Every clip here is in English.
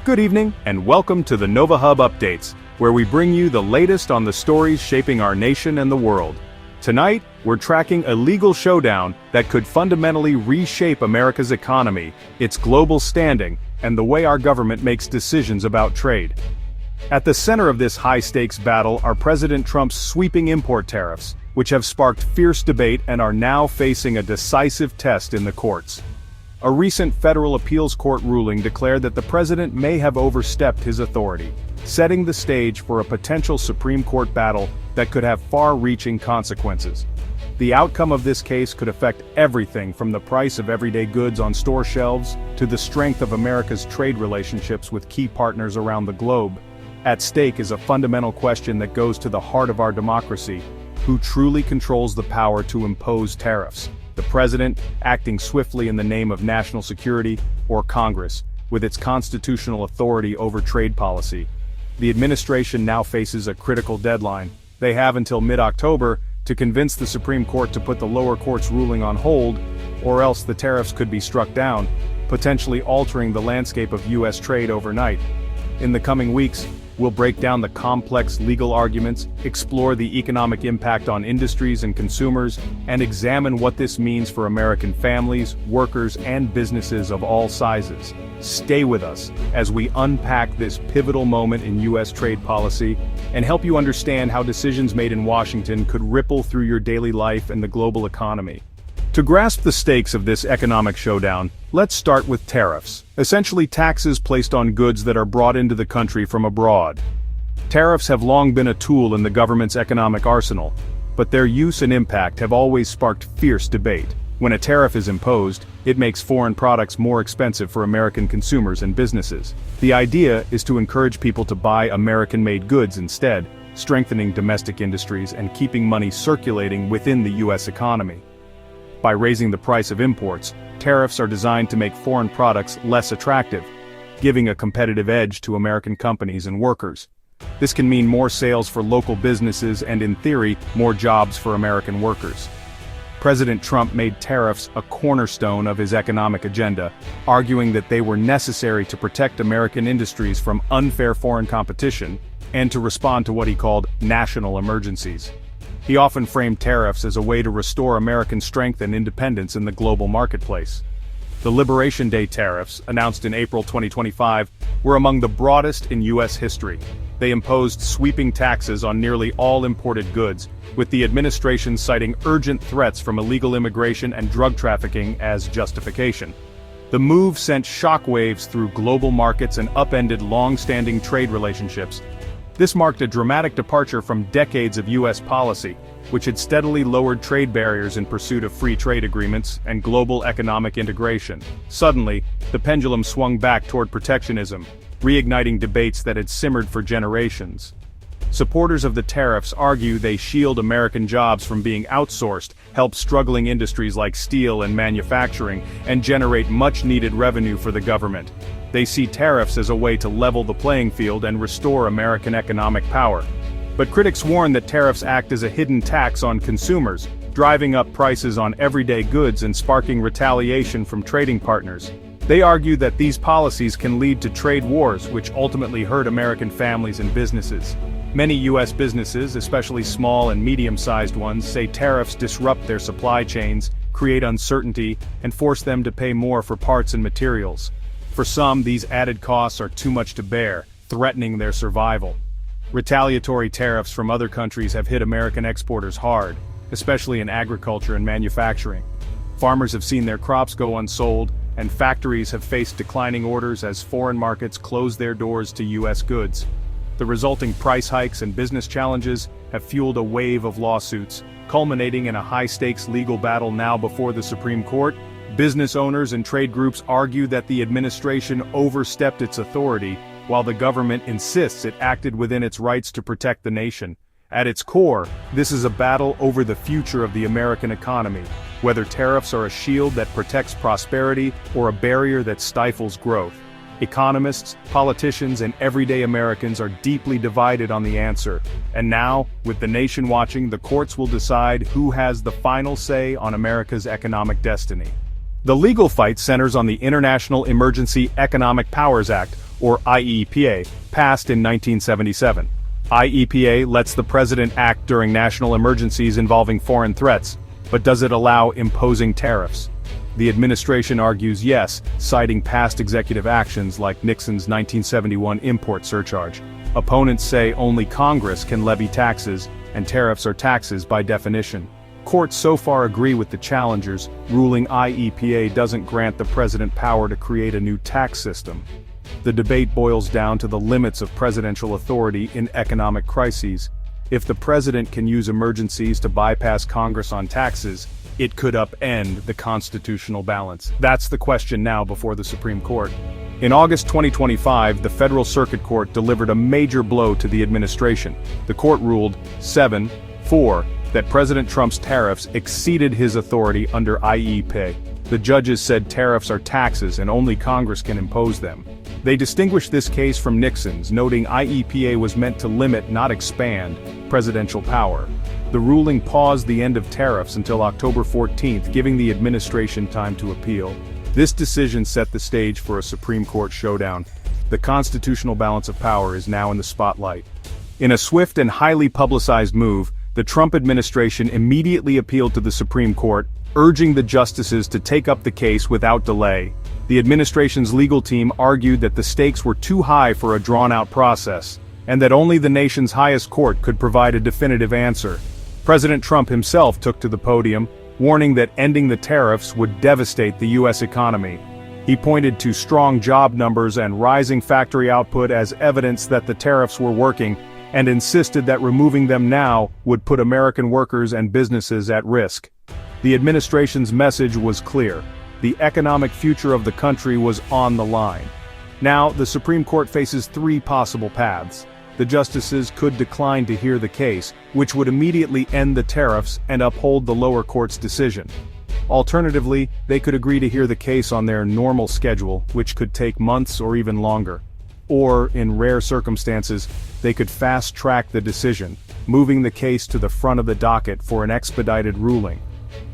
Good evening, and welcome to the Nova Hub Updates, where we bring you the latest on the stories shaping our nation and the world. Tonight, we're tracking a legal showdown that could fundamentally reshape America's economy, its global standing, and the way our government makes decisions about trade. At the center of this high-stakes battle are President Trump's sweeping import tariffs, which have sparked fierce debate and are now facing a decisive test in the courts. A recent federal appeals court ruling declared that the president may have overstepped his authority, setting the stage for a potential Supreme Court battle that could have far-reaching consequences. The outcome of this case could affect everything from the price of everyday goods on store shelves to the strength of America's trade relationships with key partners around the globe. At stake is a fundamental question that goes to the heart of our democracy: who truly controls the power to impose tariffs? The president, acting swiftly in the name of national security, or Congress, with its constitutional authority over trade policy? The administration now faces a critical deadline. They have until mid-October to convince the Supreme Court to put the lower court's ruling on hold, or else the tariffs could be struck down, potentially altering the landscape of U.S. trade overnight. In the coming weeks, we'll break down the complex legal arguments, explore the economic impact on industries and consumers, and examine what this means for American families, workers, and businesses of all sizes. Stay with us as we unpack this pivotal moment in U.S. trade policy and help you understand how decisions made in Washington could ripple through your daily life and the global economy. To grasp the stakes of this economic showdown, let's start with tariffs, essentially taxes placed on goods that are brought into the country from abroad. Tariffs have long been a tool in the government's economic arsenal, but their use and impact have always sparked fierce debate. When a tariff is imposed, it makes foreign products more expensive for American consumers and businesses. The idea is to encourage people to buy American-made goods instead, strengthening domestic industries and keeping money circulating within the U.S. economy. By raising the price of imports, tariffs are designed to make foreign products less attractive, giving a competitive edge to American companies and workers. This can mean more sales for local businesses and, in theory, more jobs for American workers. President Trump made tariffs a cornerstone of his economic agenda, arguing that they were necessary to protect American industries from unfair foreign competition and to respond to what he called national emergencies. He often framed tariffs as a way to restore American strength and independence in the global marketplace. The Liberation Day tariffs, announced in April 2025, were among the broadest in U.S. history. They imposed sweeping taxes on nearly all imported goods, with the administration citing urgent threats from illegal immigration and drug trafficking as justification. The move sent shockwaves through global markets and upended long-standing trade relationships. This marked a dramatic departure from decades of U.S. policy, which had steadily lowered trade barriers in pursuit of free trade agreements and global economic integration. Suddenly, the pendulum swung back toward protectionism, reigniting debates that had simmered for generations. Supporters of the tariffs argue they shield American jobs from being outsourced, help struggling industries like steel and manufacturing, and generate much-needed revenue for the government. They see tariffs as a way to level the playing field and restore American economic power. But critics warn that tariffs act as a hidden tax on consumers, driving up prices on everyday goods and sparking retaliation from trading partners. They argue that these policies can lead to trade wars, which ultimately hurt American families and businesses. Many U.S. businesses, especially small and medium-sized ones, say tariffs disrupt their supply chains, create uncertainty, and force them to pay more for parts and materials. For some, these added costs are too much to bear, threatening their survival. Retaliatory tariffs from other countries have hit American exporters hard, especially in agriculture and manufacturing. Farmers have seen their crops go unsold, and factories have faced declining orders as foreign markets close their doors to U.S. goods. The resulting price hikes and business challenges have fueled a wave of lawsuits, culminating in a high-stakes legal battle now before the Supreme Court. Business owners and trade groups argue that the administration overstepped its authority, while the government insists it acted within its rights to protect the nation. At its core, this is a battle over the future of the American economy, whether tariffs are a shield that protects prosperity or a barrier that stifles growth. Economists, politicians, and everyday Americans are deeply divided on the answer. And now, with the nation watching, the courts will decide who has the final say on America's economic destiny. The legal fight centers on the International Emergency Economic Powers Act, or IEPA, passed in 1977. IEPA lets the president act during national emergencies involving foreign threats, but does it allow imposing tariffs? The administration argues yes, citing past executive actions like Nixon's 1971 import surcharge. Opponents say only Congress can levy taxes, and tariffs are taxes by definition. Courts so far agree with the challengers, ruling IEPA doesn't grant the president power to create a new tax system. The debate boils down to the limits of presidential authority in economic crises. If the president can use emergencies to bypass Congress on taxes, it could upend the constitutional balance. That's the question now before the Supreme Court. In August 2025, the Federal Circuit Court delivered a major blow to the administration. The court ruled 7-4 that President Trump's tariffs exceeded his authority under IEPA. The judges said tariffs are taxes and only Congress can impose them. They distinguished this case from Nixon's, noting IEPA was meant to limit, not expand, presidential power. The ruling paused the end of tariffs until October 14, giving the administration time to appeal. This decision set the stage for a Supreme Court showdown. The constitutional balance of power is now in the spotlight. In a swift and highly publicized move, the Trump administration immediately appealed to the Supreme Court, urging the justices to take up the case without delay. The administration's legal team argued that the stakes were too high for a drawn-out process, and that only the nation's highest court could provide a definitive answer. President Trump himself took to the podium, warning that ending the tariffs would devastate the U.S. economy. He pointed to strong job numbers and rising factory output as evidence that the tariffs were working, and insisted that removing them now would put American workers and businesses at risk. The administration's message was clear. The economic future of the country was on the line. Now, the Supreme Court faces three possible paths. The justices could decline to hear the case, which would immediately end the tariffs and uphold the lower court's decision. Alternatively, they could agree to hear the case on their normal schedule, which could take months or even longer. Or, in rare circumstances, they could fast-track the decision, moving the case to the front of the docket for an expedited ruling.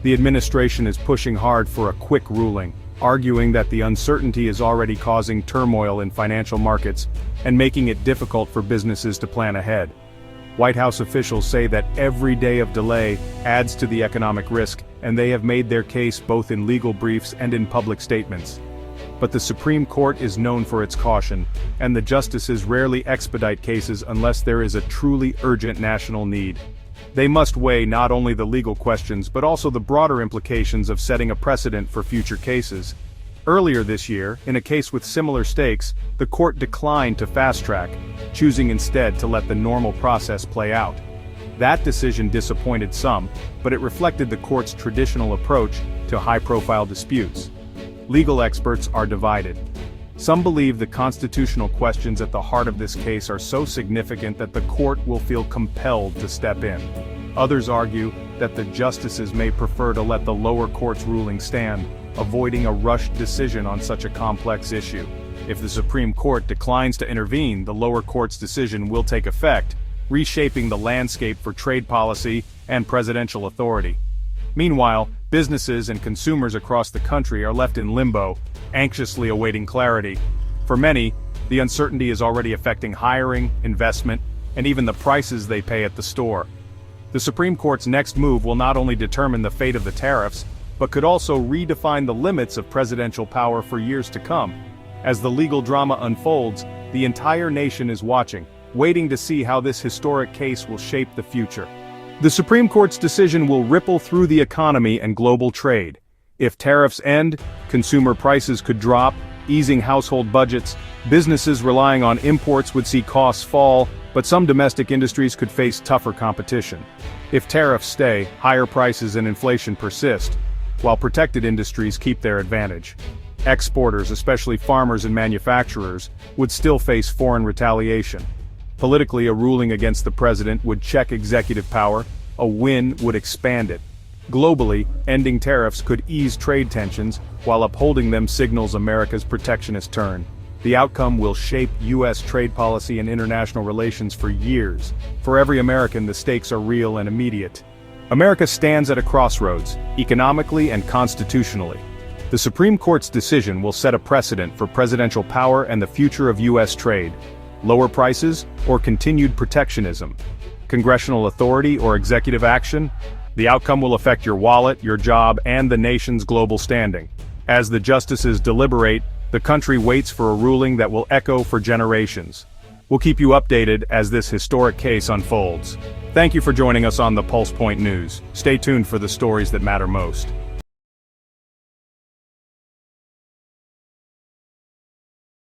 The administration is pushing hard for a quick ruling, arguing that the uncertainty is already causing turmoil in financial markets and making it difficult for businesses to plan ahead. White House officials say that every day of delay adds to the economic risk, and they have made their case both in legal briefs and in public statements. But the Supreme Court is known for its caution, and the justices rarely expedite cases unless there is a truly urgent national need. They must weigh not only the legal questions but also the broader implications of setting a precedent for future cases. Earlier this year, in a case with similar stakes, the court declined to fast-track, choosing instead to let the normal process play out. That decision disappointed some, but it reflected the court's traditional approach to high-profile disputes. Legal experts are divided. Some believe the constitutional questions at the heart of this case are so significant that the court will feel compelled to step in. Others argue that the justices may prefer to let the lower court's ruling stand, avoiding a rushed decision on such a complex issue. If the Supreme Court declines to intervene, the lower court's decision will take effect, reshaping the landscape for trade policy and presidential authority. Meanwhile, businesses and consumers across the country are left in limbo, anxiously awaiting clarity. For many, the uncertainty is already affecting hiring, investment, and even the prices they pay at the store. The Supreme Court's next move will not only determine the fate of the tariffs, but could also redefine the limits of presidential power for years to come. As the legal drama unfolds, the entire nation is watching, waiting to see how this historic case will shape the future. The Supreme Court's decision will ripple through the economy and global trade. If tariffs end, consumer prices could drop, easing household budgets. Businesses relying on imports would see costs fall, but some domestic industries could face tougher competition. If tariffs stay, higher prices and inflation persist, while protected industries keep their advantage. Exporters, especially farmers and manufacturers, would still face foreign retaliation. Politically, a ruling against the president would check executive power, a win would expand it. Globally, ending tariffs could ease trade tensions, while upholding them signals America's protectionist turn. The outcome will shape U.S. trade policy and international relations for years. For every American, the stakes are real and immediate. America stands at a crossroads, economically and constitutionally. The Supreme Court's decision will set a precedent for presidential power and the future of U.S. trade. Lower prices or continued protectionism? Congressional authority or executive action? The outcome will affect your wallet, your job, and the nation's global standing. As the justices deliberate, the country waits for a ruling that will echo for generations. We'll keep you updated as this historic case unfolds. Thank you for joining us on the Pulse Point News. Stay tuned for the stories that matter most.